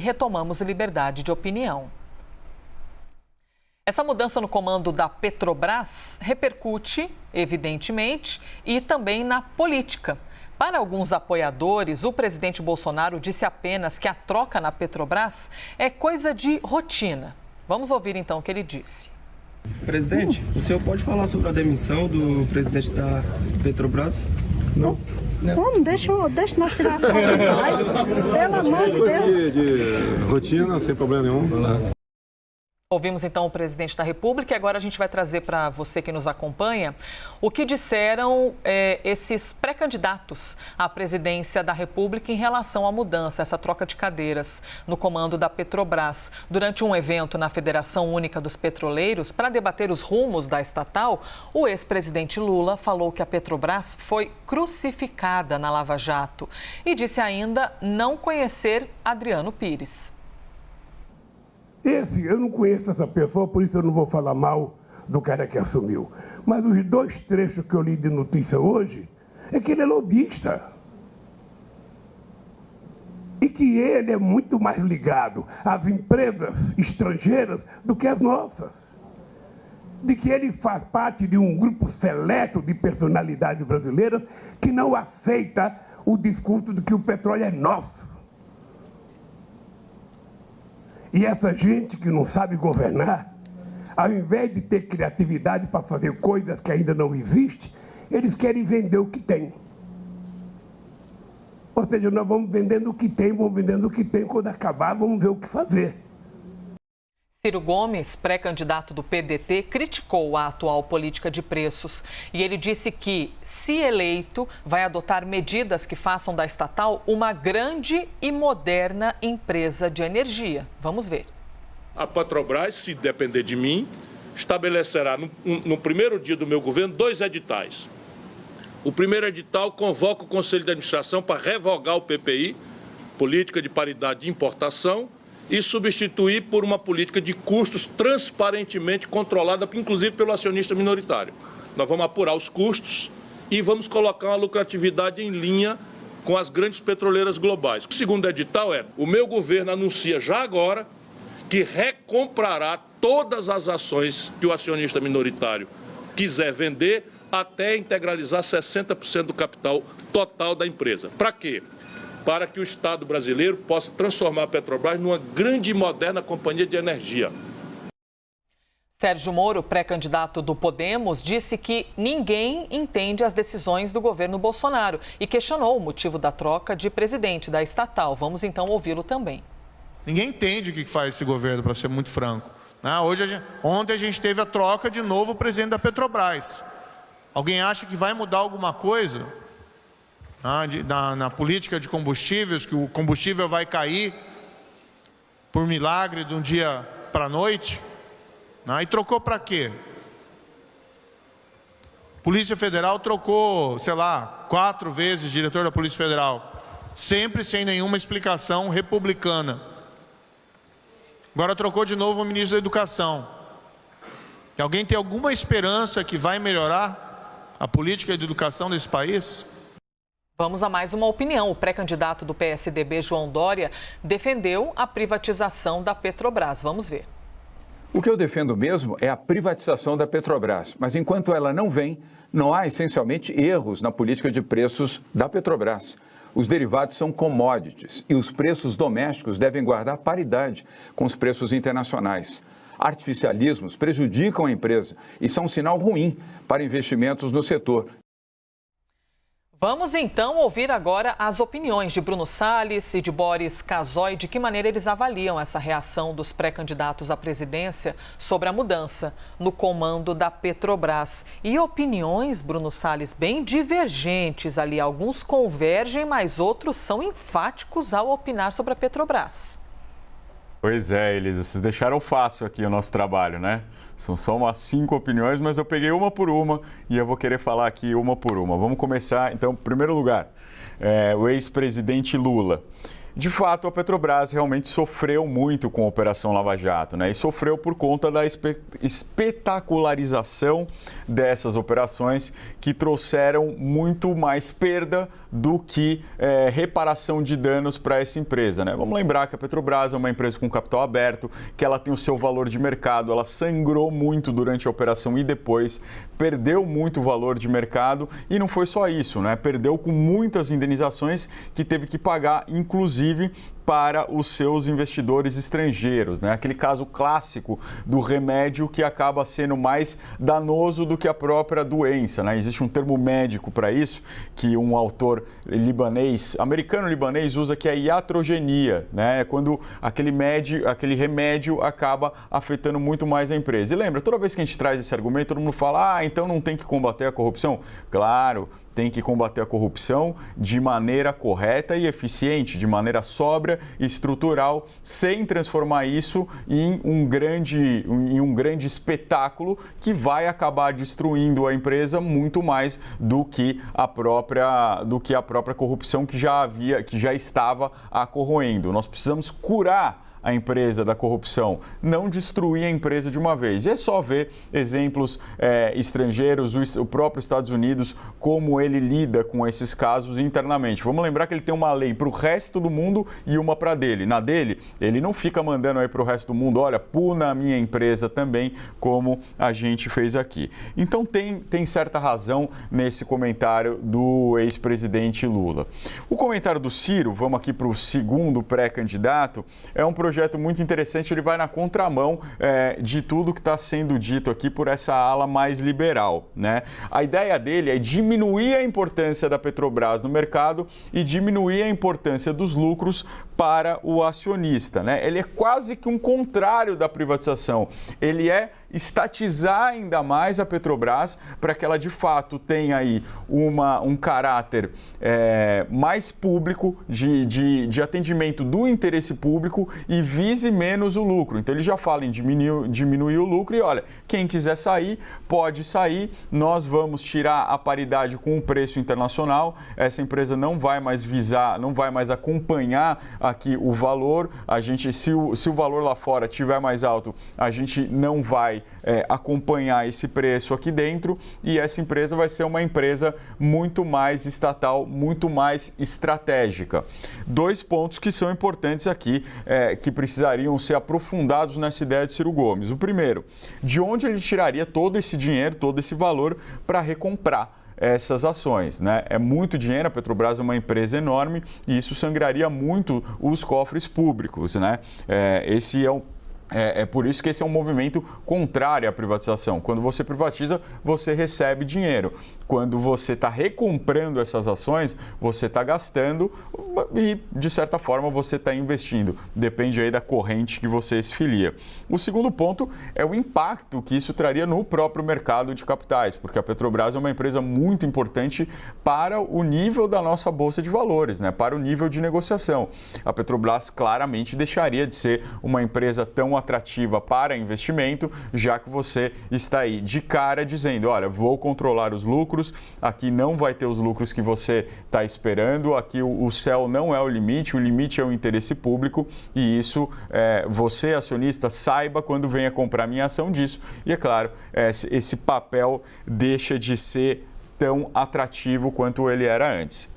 Retomamos liberdade de opinião. Essa mudança no comando da Petrobras repercute, evidentemente, e também na política. Para alguns apoiadores, o presidente Bolsonaro disse apenas que a troca na Petrobras é coisa de rotina. Vamos ouvir então o que ele disse. Presidente, o senhor pode falar sobre a demissão do presidente da Petrobras? Não? Vamos, deixa nós tirar a foto. Pelo amor de Deus. De rotina, sem problema nenhum. Ouvimos então o presidente da República e agora a gente vai trazer para você que nos acompanha o que disseram esses pré-candidatos à presidência da República em relação à mudança, essa troca de cadeiras no comando da Petrobras. Durante um evento na Federação Única dos Petroleiros, para debater os rumos da estatal, o ex-presidente Lula falou que a Petrobras foi crucificada na Lava Jato e disse ainda não conhecer Adriano Pires. Eu não conheço essa pessoa, por isso eu não vou falar mal do cara que assumiu. Mas os 2 trechos que eu li de notícia hoje é que ele é lobista. E que ele é muito mais ligado às empresas estrangeiras do que às nossas. De que ele faz parte de um grupo seleto de personalidades brasileiras que não aceita o discurso de que o petróleo é nosso. E essa gente que não sabe governar, ao invés de ter criatividade para fazer coisas que ainda não existem, eles querem vender o que tem. Ou seja, nós vamos vendendo o que tem, quando acabar, vamos ver o que fazer. Ciro Gomes, pré-candidato do PDT, criticou a atual política de preços e ele disse que, se eleito, vai adotar medidas que façam da estatal uma grande e moderna empresa de energia. Vamos ver. A Petrobras, se depender de mim, estabelecerá no primeiro dia do meu governo 2 editais. O primeiro edital convoca o Conselho de Administração para revogar o PPI, Política de Paridade de Importação, e substituir por uma política de custos transparentemente controlada, inclusive pelo acionista minoritário. Nós vamos apurar os custos e vamos colocar uma lucratividade em linha com as grandes petroleiras globais. O segundo edital o meu governo anuncia já agora que recomprará todas as ações que o acionista minoritário quiser vender até integralizar 60% do capital total da empresa. Para quê? Para que o Estado brasileiro possa transformar a Petrobras numa grande e moderna companhia de energia. Sérgio Moro, pré-candidato do Podemos, disse que ninguém entende as decisões do governo Bolsonaro e questionou o motivo da troca de presidente da estatal. Vamos então ouvi-lo também. Ninguém entende o que faz esse governo, para ser muito franco. Ontem a gente teve a troca de novo presidente da Petrobras. Alguém acha que vai mudar alguma coisa? Na política de combustíveis, que o combustível vai cair por milagre de um dia para a noite? E trocou para quê? Polícia Federal trocou, 4 vezes diretor da Polícia Federal, sempre sem nenhuma explicação republicana. Agora trocou de novo o ministro da Educação. Alguém tem alguma esperança que vai melhorar a política de educação desse país? Vamos a mais uma opinião. O pré-candidato do PSDB, João Dória, defendeu a privatização da Petrobras. Vamos ver. O que eu defendo mesmo é a privatização da Petrobras. Mas enquanto ela não vem, não há essencialmente erros na política de preços da Petrobras. Os derivados são commodities e os preços domésticos devem guardar paridade com os preços internacionais. Artificialismos prejudicam a empresa e são um sinal ruim para investimentos no setor. Vamos então ouvir agora as opiniões de Bruno Salles e de Boris Casoy, de que maneira eles avaliam essa reação dos pré-candidatos à presidência sobre a mudança no comando da Petrobras. E opiniões, Bruno Salles, bem divergentes ali. Alguns convergem, mas outros são enfáticos ao opinar sobre a Petrobras. Pois é, Elisa, vocês deixaram fácil aqui o nosso trabalho, né? São só umas 5 opiniões, mas eu peguei uma por uma e eu vou querer falar aqui uma por uma. Vamos começar, então, em primeiro lugar, o ex-presidente Lula. de fato, a Petrobras realmente sofreu muito com a Operação Lava Jato, né? E sofreu por conta da espetacularização dessas operações que trouxeram muito mais perda do que reparação de danos para essa empresa, né? Vamos lembrar que a Petrobras é uma empresa com capital aberto, que ela tem o seu valor de mercado, ela sangrou muito durante a operação e depois perdeu muito valor de mercado e não foi só isso, né? Perdeu com muitas indenizações que teve que pagar, inclusive para os seus investidores estrangeiros, né? Aquele caso clássico do remédio que acaba sendo mais danoso do que a própria doença, né? Existe um termo médico para isso que um autor americano-libanês usa, que é iatrogenia, né? É quando aquele remédio acaba afetando muito mais a empresa. E lembra, toda vez que a gente traz esse argumento, todo mundo fala, então não tem que combater a corrupção? Claro, tem que combater a corrupção de maneira correta e eficiente, de maneira sóbria e estrutural, sem transformar isso em um grande espetáculo que vai acabar destruindo a empresa muito mais do que a própria corrupção que já estava a corroendo. Nós precisamos curar a empresa da corrupção, não destruir a empresa de uma vez. E é só ver exemplos estrangeiros, o próprio Estados Unidos, como ele lida com esses casos internamente. Vamos lembrar que ele tem uma lei para o resto do mundo e uma para dele. Na dele, ele não fica mandando aí para o resto do mundo, olha, puna a minha empresa também, como a gente fez aqui. Então tem certa razão nesse comentário do ex-presidente Lula. O comentário do Ciro, vamos aqui para o segundo pré-candidato, é um projeto muito interessante, ele vai na contramão de tudo que está sendo dito aqui por essa ala mais liberal, né? A ideia dele é diminuir a importância da Petrobras no mercado e diminuir a importância dos lucros para o acionista, né? Ele é quase que um contrário da privatização, ele é estatizar ainda mais a Petrobras para que ela de fato tenha aí um caráter mais público, de atendimento do interesse público e vise menos o lucro. Então ele já fala em diminuir o lucro e olha, quem quiser sair, pode sair, nós vamos tirar a paridade com o preço internacional, essa empresa não vai mais visar, não vai mais acompanhar aqui o valor, se o valor lá fora estiver mais alto, a gente não vai acompanhar esse preço aqui dentro e essa empresa vai ser uma empresa muito mais estatal, muito mais estratégica. Dois pontos que são importantes aqui, que precisariam ser aprofundados nessa ideia de Ciro Gomes. O primeiro, de onde ele tiraria todo esse dinheiro, todo esse valor para recomprar essas ações, né? É muito dinheiro, a Petrobras é uma empresa enorme e isso sangraria muito os cofres públicos, né? É por isso que esse é um movimento contrário à privatização. Quando você privatiza, você recebe dinheiro. Quando você está recomprando essas ações, você está gastando e, de certa forma, você está investindo. Depende aí da corrente que você se filia. O segundo ponto é o impacto que isso traria no próprio mercado de capitais, porque a Petrobras é uma empresa muito importante para o nível da nossa Bolsa de Valores, né? Para o nível de negociação. A Petrobras claramente deixaria de ser uma empresa tão atrativa para investimento, já que você está aí de cara dizendo, olha, vou controlar os lucros, aqui não vai ter os lucros que você está esperando, aqui o céu não é o limite é o interesse público e isso você, acionista, saiba quando venha comprar minha ação disso. E é claro, esse papel deixa de ser tão atrativo quanto ele era antes.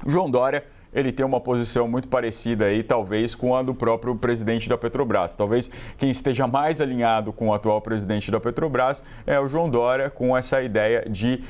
João Dória, ele tem uma posição muito parecida aí, talvez, com a do próprio presidente da Petrobras. Talvez quem esteja mais alinhado com o atual presidente da Petrobras é o João Dória, com essa ideia de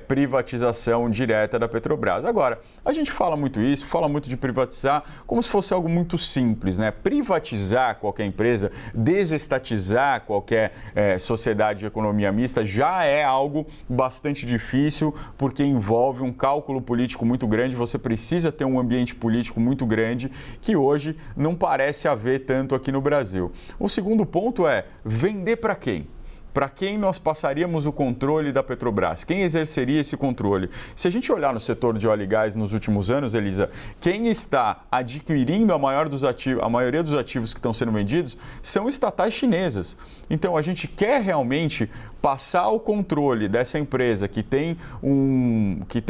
privatização direta da Petrobras. Agora, a gente fala muito isso, fala muito de privatizar como se fosse algo muito simples, né? Privatizar qualquer empresa, desestatizar qualquer sociedade de economia mista já é algo bastante difícil, porque envolve um cálculo político muito grande, você precisa ter um ambiente político muito grande, que hoje não parece haver tanto aqui no Brasil. O segundo ponto é vender para quem? Para quem nós passaríamos o controle da Petrobras? Quem exerceria esse controle? Se a gente olhar no setor de óleo e gás nos últimos anos, Elisa, quem está adquirindo a maioria dos ativos que estão sendo vendidos são estatais chinesas. Então, a gente quer realmente passar o controle dessa empresa que tem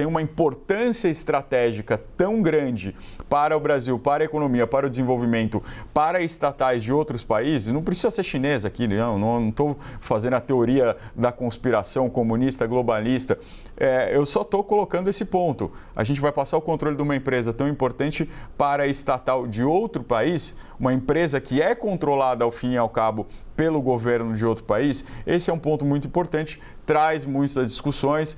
uma importância estratégica tão grande para o Brasil, para a economia, para o desenvolvimento, para estatais de outros países, não precisa ser chinesa aqui, não estou fazendo a teoria da conspiração comunista, globalista, eu só estou colocando esse ponto. A gente vai passar o controle de uma empresa tão importante para a estatal de outro país, uma empresa que é controlada ao fim e ao cabo pelo governo de outro país. Esse é um ponto muito importante, traz muitas discussões,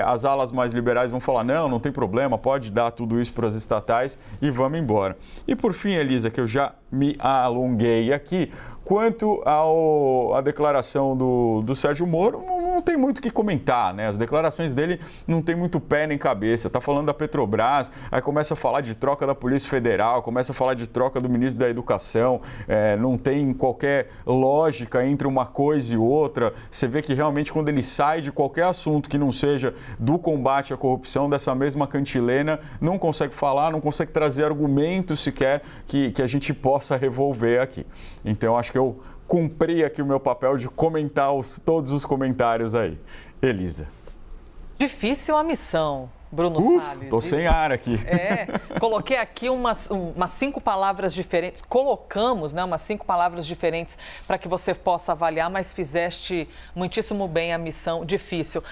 as alas mais liberais vão falar, não tem problema, pode dar tudo isso para as estatais e vamos embora. E por fim, Elisa, que eu já me alonguei aqui, quanto à declaração do Sérgio Moro, não tem muito o que comentar, né? As declarações dele não tem muito pé nem cabeça. Está falando da Petrobras, aí começa a falar de troca da Polícia Federal, começa a falar de troca do ministro da Educação, não tem qualquer lógica entre uma coisa e outra. Você vê que realmente quando ele sai de qualquer assunto que não seja do combate à corrupção, dessa mesma cantilena, não consegue falar, não consegue trazer argumentos sequer que a gente possa revolver aqui. Então, acho que eu cumpri aqui o meu papel de comentar todos os comentários aí. Elisa. Difícil a missão, Bruno Salles. Tô sem ar aqui. Coloquei aqui umas 5 palavras diferentes, colocamos, né, umas 5 palavras diferentes para que você possa avaliar, mas fizeste muitíssimo bem a missão. Difícil.